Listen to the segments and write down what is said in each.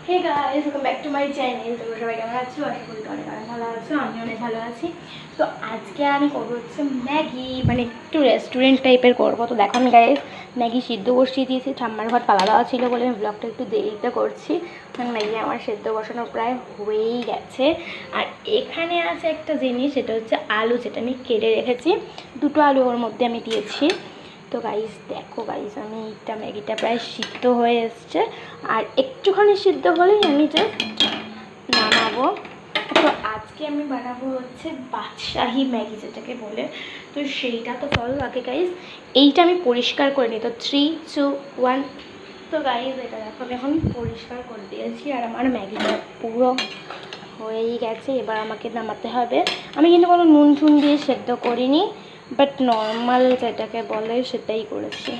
Hey guys, welcome back to my channel. তোমরা সবাই কেমন আছো? আশা করি অনেক অনেক ভালো আছো। আমি অনেক ভালো আছি। তো আজকে আমি করবো হচ্ছে ম্যাগি, মানে একটু রেস্টুরেন্ট টাইপের করবো। তো দেখো আমি গাইস ম্যাগি সিদ্ধ বসিয়ে দিয়েছি। ঠাম্মার ঘর পালা দেওয়া ছিল বলে আমি ব্লগটা একটু দেরিতে করছি। ম্যাগি আমার সেদ্ধ বসানো প্রায় হয়েই গেছে। আর এখানে আছে একটা জিনিস, সেটা হচ্ছে আলু, যেটা আমি কেটে রেখেছি। দুটো আলু ওর মধ্যে আমি দিয়েছি। তো গাইস দেখো গাইস, আমি এইটা ম্যাগিটা প্রায় সিদ্ধ হয়ে এসছে। আর একটুখানি সিদ্ধ হলেই আমি জাস্ট নামাবো। তো আজকে আমি বানাবো হচ্ছে বাদশাহী ম্যাগি, যেটাকে বলে। তো সেইটা তো চলো আগে গাইস এইটা আমি পরিষ্কার করে নিই। তো 3, 2, 1। তো গাইস এটা দেখো আমি এখন পরিষ্কার করে দিয়েছি। আর আমার ম্যাগিটা পুরো হয়েই গেছে। এবার আমাকে নামাতে হবে। আমি কিন্তু কোনো নুন টুন দিয়ে সেদ্ধ করিনি, বাট নর্মাল যেটাকে বলে সেটাই করেছি।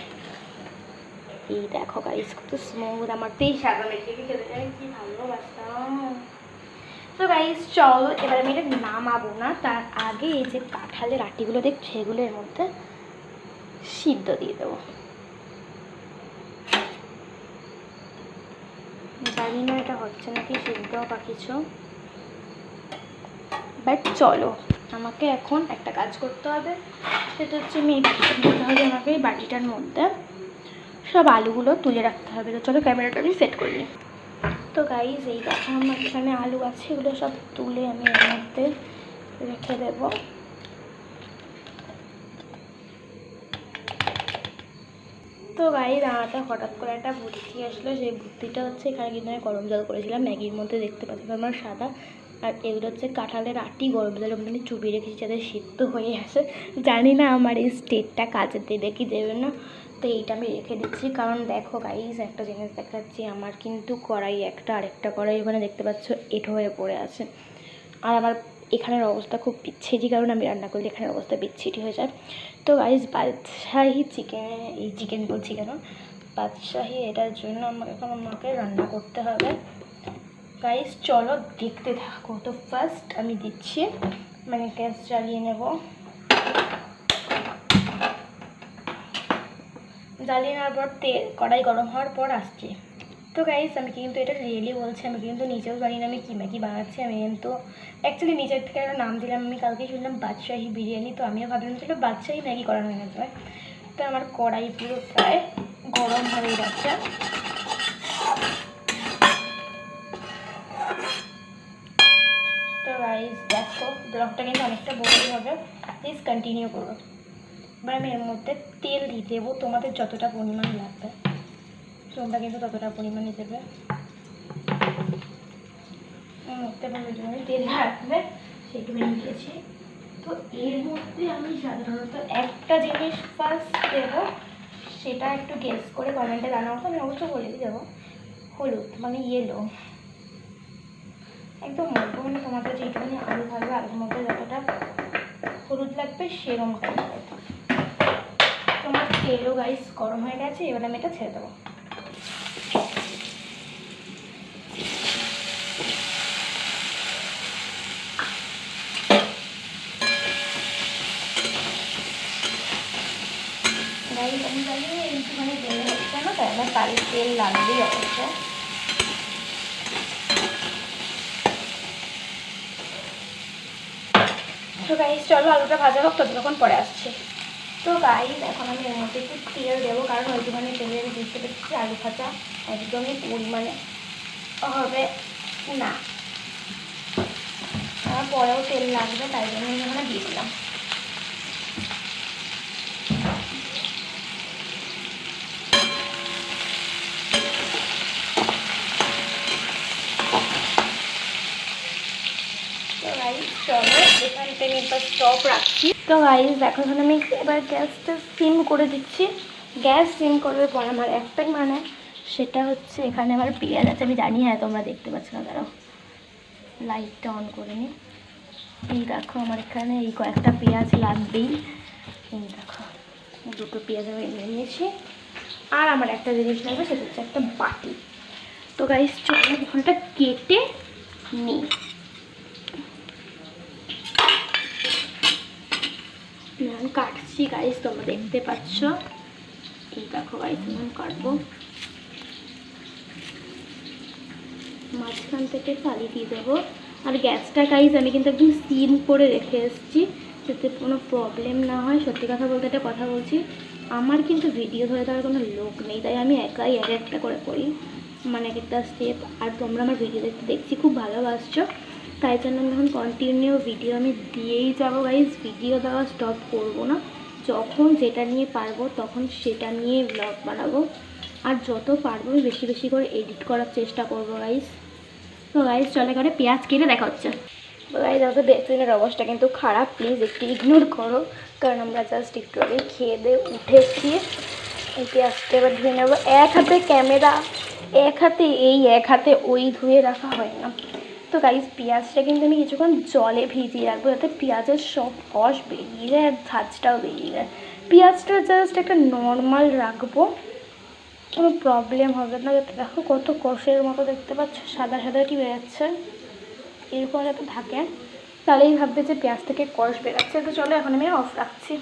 এই দেখো গাইস কত স্মুথ। আমার তো এই সাদা ম্যাগিটাকে খেতে আমি কি ভালোবাসতাম। তো গাইস চলো এবার আমি এটা নামাবো না, তার আগে এই যে কাঁঠালের আটিগুলো দেখছো, সেগুলো এর মধ্যে সিদ্ধ দিয়ে দেবো। জানি না এটা হচ্ছে নাকি সিদ্ধ বা কিছু, বাট চলো আমাকে এখন একটা কাজ করতে হবে। সেটা হচ্ছে আমি দিতে হবে আমাকে এই বাটিটার মধ্যে সব আলুগুলো তুলে রাখতে হবে। তো চলো ক্যামেরাটা আমি সেট করি। তো গাইজ এই দেখো আমার এখানে আলু আছে, এগুলো সব তুলে আমি এর মধ্যে রেখে দেব। তো গাইজ আমারটা হঠাৎ করে একটা বুদ্ধি আসলো। সেই বুদ্ধিটা হচ্ছে এখানে কিন্তু আমি গরম জল করেছিলাম ম্যাগির মধ্যে, দেখতে পাচ্ছি আমার সাদা। আর এগুলো হচ্ছে কাঁঠালের আটি গরম জলের মধ্যে আমি চুবিয়ে রেখেছি যাতে সিদ্ধ হয়ে আসে। জানি না আমার এই স্টেটটা কাজে দেবে কি দেবে না। তো এইটা আমি রেখে দিচ্ছি, কারণ দেখো গাইজ একটা জিনিস দেখাচ্ছি। আমার কিন্তু কড়াই একটা, আরেকটা কড়াই ওখানে দেখতে পাচ্ছ এঁঠো হয়ে পড়ে আছে। আর আমার এখানের অবস্থা খুব বিচ্ছিরি, কারণ আমি রান্না করলে এখানের অবস্থা বিচ্ছিরি হয়ে যায়। তো গাইজ বাদশাহী চিকেন বলছি কেন, বাদশাহী এটার জন্য আমাকে রান্না করতে হবে। গাইজ চলো দেখতে থাকো। তো ফার্স্ট আমি দিচ্ছি, মানে গ্যাস জ্বালিয়ে নেব। জ্বালিয়ে নেওয়ার পর কড়াই গরম হওয়ার পর আসছে। তো গাইস আমি কিন্তু এটা রিয়েলি বলছি, আমি কিন্তু নিজেও জানি না আমি কী ম্যাগি বানাচ্ছি। আমি কিন্তু অ্যাকচুয়ালি নিজের থেকে একটা নাম দিলাম। আমি কালকেই শুনলাম বাদশাহী বিরিয়ানি, তো আমিও ভাবলাম ছিল বাদশাহী ম্যাগি করা হয়ে গেছে। তো আমার কড়াই পুরো প্রায় গরম হয়ে গেছে। তো গাইস দেখো ব্লগটা কিন্তু অনেকটা বড়ই হবে, প্লিজ কন্টিনিউ করো। এবার আমি এর মধ্যে তেল দিয়ে দেবো, তোমাদের যতটা পরিমাণ লাগবে তোমরা কিন্তু ততটা পরিমাণে দেবে। তেল রাখবে সেটুকু দিয়েছি। তো এর মধ্যে আমি সাধারণত একটা জিনিস ফার্স্ট দেবো, সেটা একটু গেস করে কমেন্টে জানাও। তো আমি অবশ্যই বলেই দেবো, হলুদ মানে ইয়েলো। একদম অল্প, মানে তোমাদের যেটুকুনি আলু থাকবে আলুর মধ্যে যতটা হলুদ লাগবে সেরকম করবে। তোমার তেলও গাইস গরম হয়ে গেছে, এবার আমি এটা ছেড়ে দেবো। আমি জানি এইটুখানি তেল হচ্ছে না, তাই আমার বাড়ির তেল লাগবেই অবশ্য। তো গাইস চলো আলুটা ভাজা হোক, ততক্ষণ পরে আসছে। তো গাইস এখন আমি এর মধ্যে একটু তেল দেবো, কারণ ওইটুখানি তেলে আমি বুঝতে পারছি আলু ভাজা একদমই পরিমাণে হবে না। আমার পরেও তেল লাগবে, তাই জন্য আমি এখানে দিয়ে দিলাম। চলো এখান থেকে এবার স্টপ রাখছি। তো গাইস দেখো এখানে আমি এবার গ্যাসটা সিম করে দিচ্ছি। গ্যাস সিম করার পর আমার একটাই মানে, সেটা হচ্ছে এখানে আমার পেঁয়াজ আছে। আমি জানি হ্যাঁ তোমরা দেখতে পাচ্ছ না, দাঁড়াও লাইটটা অন করে নিই। এই দেখো আমার এখানে এই কয়েকটা পেঁয়াজ লাগবেই। এই দেখো দুটো পেঁয়াজ আমি নিয়ে নিয়েছি। আর আমার একটা জিনিস লাগবে, সেটা হচ্ছে একটা বাটি। তো গাইস চলো এখানটা কেটে নিই। আমি কাটছি গাইস, তোমরা দেখতে পাচ্ছ। এই দেখো গাইস আমি কাটবো। মাঝখান থেকে ফালি দিয়ে দেবো। আর গ্যাসটা গাইজ আমি কিন্তু একদম সিম করে রেখে এসেছি যাতে কোনো প্রবলেম না হয়। সত্যি কথা বলতে একটা কথা বলছি, আমার কিন্তু ভিডিও ধরে দেওয়ার কোনো লোক নেই, তাই আমি একাই এক একটা করে করি, মানে এক একটা স্টেপ। আর তোমরা আমার ভিডিও দেখছি খুব ভালোবাসছো, তাই জন্য আমি এখন কন্টিনিউ ভিডিও আমি দিয়েই যাবো গাইজ। ভিডিও দেওয়া স্টপ করবো না, যখন যেটা নিয়ে পারবো তখন সেটা নিয়ে ব্লগ বানাবো। আর যত পারবো আমি বেশি বেশি করে এডিট করার চেষ্টা করবো গাইজ। তো গাইজ চলে করে পেঁয়াজ কেটে দেখা হচ্ছে। তো গাইজ আমাদের বেসিনের অবস্থা কিন্তু খারাপ, প্লিজ একটু ইগনোর করো, কারণ আমরা জাস্ট একটু আগে খেয়ে দিয়ে উঠেছি। এই পেঁয়াজটা এবার ধুয়ে নেবো। এক হাতে ক্যামেরা, এক হাতে এই, এক হাতে ওই, ধুয়ে রাখা হয় না। তো গাইজ পেঁয়াজটা কিন্তু আমি কিছুক্ষণ জলে ভিজিয়ে রাখবো যাতে পেঁয়াজের সব কষ বেরিয়ে যায় আর ঝাঁঝটাও বেরিয়ে যায়। পেঁয়াজটা জাস্ট একটা নর্মাল রাখবো, কোনো প্রবলেম হবে না। যাতে দেখো কত কষের মতো দেখতে পাচ্ছ, সাদা সাদা কি বেরোচ্ছে, এরকম যাতে থাকে তাহলেই ভাববে যে পেঁয়াজ থেকে কষ বেরোচ্ছে। তো চলো এখন আমি অফ রাখছি।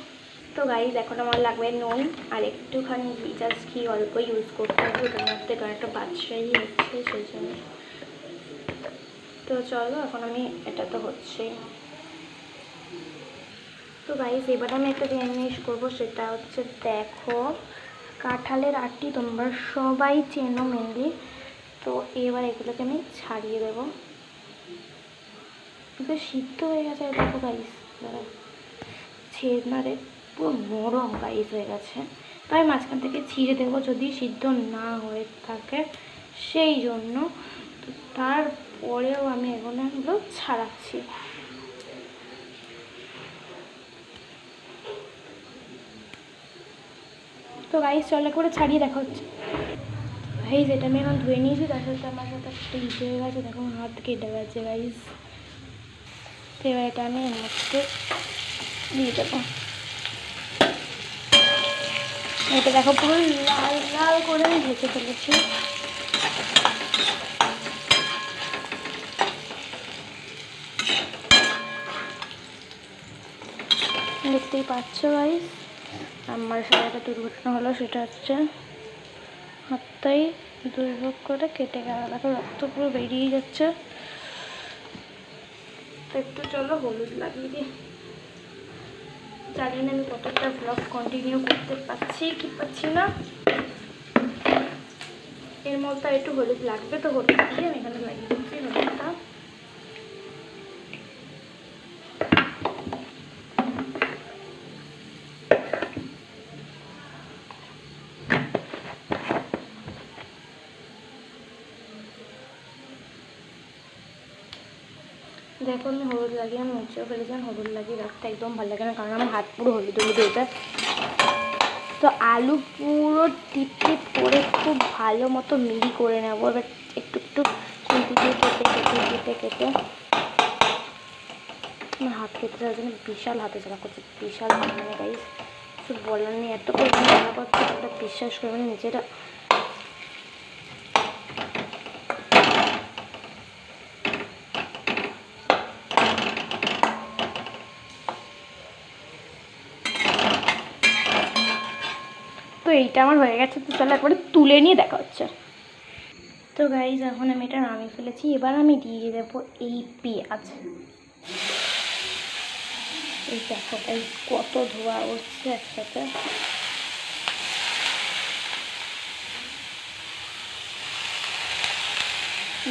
তো গাইজ এখন আমার লাগবে নুন আর একটুখানি জাস্ট ঘি অল্প ইউজ করতে হবে, ওটার মধ্যে কারণ একটা বাদশাহী হচ্ছে সেই জন্য। তো চলো এখন আমি, এটা তো হচ্ছেই। তো গাইজ এবার আমি একটা জিনিস করবো, সেটা হচ্ছে দেখো কাঁঠালের আটি তোমরা সবাই চেনো মেনলি। তো এবার এগুলোকে আমি ছাড়িয়ে দেবো। কিন্তু সিদ্ধ হয়ে গেছে দেখো গাইজ, ছেড়ে পুরো নরম গাইজ হয়ে গেছে। তাই মাঝখান থেকে ছিঁড়ে দেবো যদি সিদ্ধ না হয়ে থাকে সেই জন্য। তো তারপরেও আমি এগুলো ছাড়াচ্ছি। তো গাইজ চলে করে ছাড়িয়ে দেখা হচ্ছে। গাইজ এটা আমি এখন ধুয়ে নিয়েছি, তার সাথে আমার সাথে একটা ইসে হয়ে গেছে, দেখো হাত কেটে গেছে গাইজ। তো এবার এটা আমি এর মধ্যে দিয়ে দেবো। এটা দেখো পুরো লাল লাল করে আমি ভেজে ফেলেছি। দেখতেই পাচ্ছ গাইজ আমার সাথে একটা দুর্ঘটনা হলো, সেটা হচ্ছে হাতটাই দুর্ভোগ করে কেটে গেল, দেখো রক্ত পুরো বেরিয়ে যাচ্ছে। তো একটু চলো হলুদ লাগিয়ে দিই। জানি না আমি কতটা ব্লগ কন্টিনিউ করতে পারছি কি পাচ্ছি না, এর মধ্যে একটু হলুদ লাগবে, তো হলুদ দিয়ে আমি এখানে লাগিয়ে দিচ্ছি হলুদটা। দেখো আমি হলুদ লাগিয়ে আমি মুছেও ফেলেছিলাম, হলুদ লাগিয়ে রাখতে একদম ভালো লাগে না, কারণ আমার হাত পুরো হলুদ হলুদ হয়ে যায়। তো আলু পুরো টিপ টিপ করে খুব ভালো মতো মিহি করে নেবো। এবার একটু একটু খুন্তি দিয়ে কেটে কেটে কেটে কেটে আমার হাত কেটে যাওয়ার জন্য বিশাল হাতে জ্বালা করছে, বিশাল মানে গাইস কিছু বলার নেই, এত পরিমাণে জ্বালা করছে ওটা বিশ্বাস করবে না নিজেরা। তো এইটা আমার হয়ে গেছে, তো চলো একবারে তুলে নিয়ে দেখা হচ্ছে। তো গাইজ এখন আমি এটা নামিয়ে ফেলেছি, এবার আমি দিয়ে দেবো এই পেঁয়াজ। এই দেখো গাইজ কত ধোয়া উঠছে একসাথে।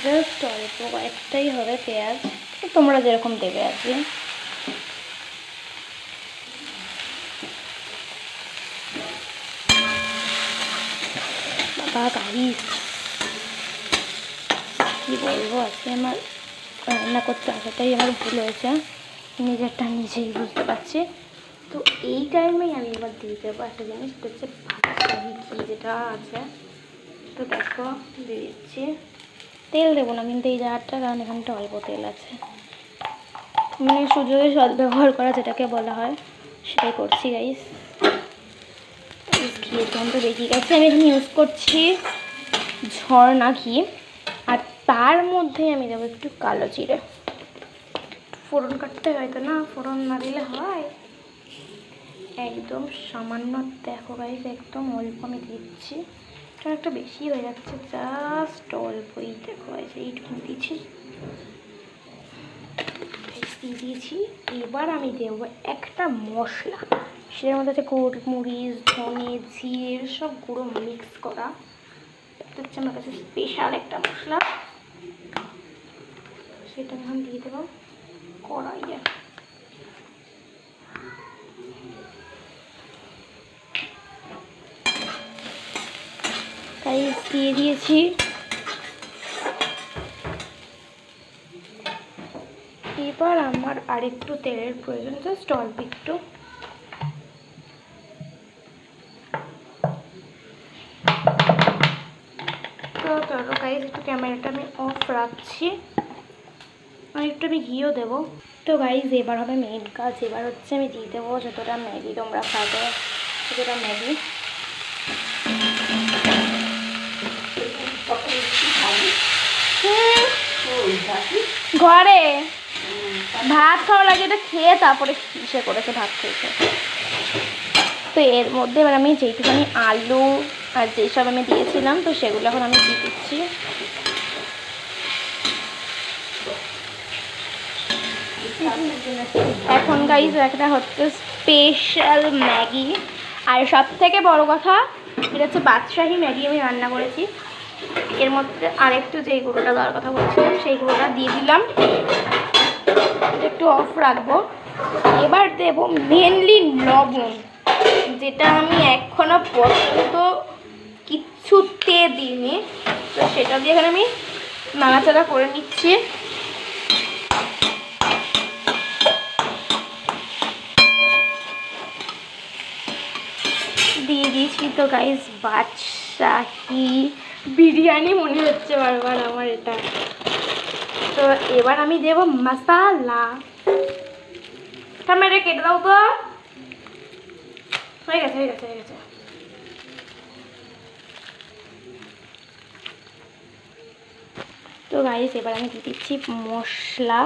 জাস্ট অল্প কয়েকটাই হবে পেঁয়াজ, তোমরা যেরকম দেবে আর কি। বাবা গাইজ কী বলবো, আজকে আমার রান্না করতে আসাটাই আমার ভুল হয়েছে, নিজেরটা নিজেই বুঝতে পারছি। তো এই টাইমেই আমি এবার দিয়ে দেবো একটা জিনিস, সেটা হচ্ছে বাদশাহী ঘি যেটা আছে। তো দেখো দিয়ে দিচ্ছি, তেল দেবো না কিন্তু এই জায়গাটা, কারণ এখানটা অল্প তেল আছে, মানে সুযোগে সদ্ব্যবহার করা যেটাকে বলা হয় সেটাই করছি গাইস। ঘিয়ের গন্ধ বেরিয়ে গেছে, আমি এখানে ইউজ করছি ঝর্ণা ঘি, আর তার মধ্যে আমি দেবো একটু কালো জিরে। ফোড়ন কাটতে হয় তো না, ফোড়ন না দিলে হয়, একদম সামান্য দেখো গাইস একদম অল্প আমি দিচ্ছি, একটা বেশি হয়ে যাচ্ছে, জাস্ট অল্পই দেখো এইটুকু দিয়েছি দিয়ে দিয়েছি। এবার আমি দেবো একটা মশলা, সেটার মধ্যে আছে গোলমরিচ, ধনে, জিরে সব গুঁড়ো মিক্স করা। এটা হচ্ছে আমার কাছে স্পেশাল একটা মশলা, সেটা এখন দিয়ে দেবো কড়াইয়ে। তাই দিয়ে দিয়েছি। এবার আমার আরেকটু তেলের প্রয়োজন, জাস্ট অল্প একটু। তো চলো গাইস, একটু ক্যামেরাটা আমি অফ রাখছি, আর একটু আমি ঘিও দেবো। তো গাইস এবার হবে মেন কাজ, এবার হচ্ছে আমি দিয়ে দেবো যতটা ম্যাগি তোমরা খাবে ততটা ম্যাগি। ঘরে ভাত খাওয়া লাগে, এটা খেয়ে তারপরে কিসে করেছে ভাত খেয়েছে। তো এর মধ্যে এবার আমি যেটুখানি আলু আর যেসব আমি দিয়েছিলাম তো সেগুলো এখন আমি দিয়ে দিচ্ছি। এখন গাইস একটা হচ্ছে স্পেশাল ম্যাগি, আর সব থেকে বড় কথা এটা হচ্ছে বাদশাহী ম্যাগি আমি রান্না করেছি। এর মধ্যে আরেকটু যেই গুঁড়োটা দেওয়ার কথা বলছিলাম সেই গুঁড়োটা দিয়ে দিলাম, একটু অফ রাখবো। এবার দেবো মেনলি লবণ, যেটা আমি এখনো পর্যন্ত কিচ্ছুতে দিইনি। তো সেটা দিয়ে এখানে আমি নাড়াচাড়া করে নিচ্ছি। দিয়ে দিয়েছি তো গাইস বাদশাহী বিরিয়ানি মনে হচ্ছে বারবার আমার এটা। তো এবার আমি দেব মশলা। ক্যামেরা কেটে দাও তো, হয়ে গেছে হয়ে গেছে হয়ে গেছে। তো গাইস এবার আমি দিয়ে দিচ্ছি মশলা,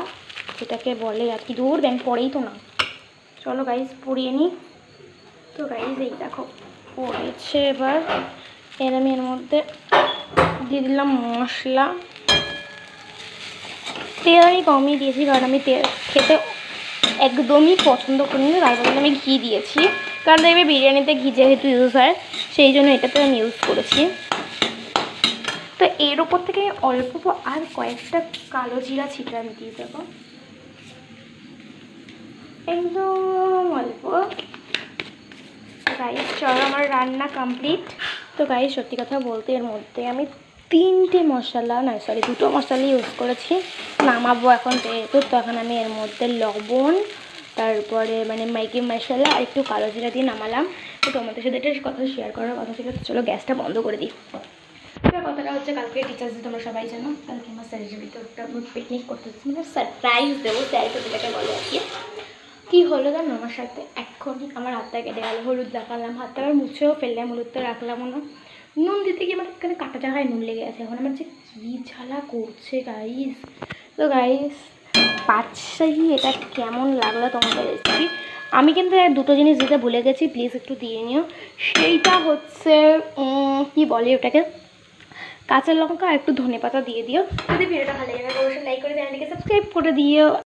যেটাকে বলে আর কি, দূর ব্যাং পরেই তো না। চলো গাইস পরিয়ে নিই। তো গাইস এই দেখো পড়েছে। এবার আমি এর মধ্যে দিয়ে দিলাম মশলা। তেল আমি কমই দিয়েছি, কারণ আমি তেল খেতে একদমই পছন্দ করি না, তার বদলে আমি ঘি দিয়েছি, কারণ দেখবে বিরিয়ানিতে ঘি যেহেতু ইউজ হয় সেই জন্য এটাতে আমি ইউজ করেছি। তো এর ওপর থেকে অল্প আর কয়েকটা কালো জিরা ছিটা আমি দিয়ে দেবো, একদম অল্প। গাইস চলো আমার রান্না কমপ্লিট। তো গাইস সত্যি কথা বলতে এর মধ্যে আমি 3টে মশলা না সরি 2টো মশলা ইউজ করেছি। নামাবো এখন যেহেতু, তো এখন আমি এর মধ্যে লবণ, তারপরে মানে ম্যাগি মশলা আর একটু কালো জিরা দিয়ে নামালাম। তো তোমাদের সাথে একটা কথা শেয়ার করার কথা ছিল, চলো গ্যাসটা বন্ধ করে দিই। কথাটা হচ্ছে কালকে টিচার্স ডে তোমরা সবাই জানো, কালকে আমার স্যারের তো একটা পিকনিক করতে হচ্ছে, মানে সারপ্রাইজ দেবো, স্যার তো যেটাকে বলে আর কি। কী হলো জানো, আমার সাথে এক্ষুনি আমার হাতটা কেটে গেলো, হলুদ দেখালাম, হাতটা আবার মুছেও ফেললাম, হলুদটা রাখলামও না, নুন দিতে গিয়ে আমার এখানে কাটা জায়গায় নুন লেগে গেছে। এখন আমার যে কী ঝালা করছে গাইস। তো গাইস বাদশাহী এটা কেমন লাগলো তোমাদের রেসিপি। আমি কিন্তু 2টো জিনিস দিতে ভুলে গেছি, প্লিজ একটু দিয়ে নিও। সেইটা হচ্ছে কি বলে ওটাকে, কাঁচা লঙ্কা আর একটু ধনেপাতা দিয়ে দিও। যদি ভিডিওটা ভালো লাগে অবশ্যই লাইক করে চ্যানেলটিকে সাবস্ক্রাইব করে দিও।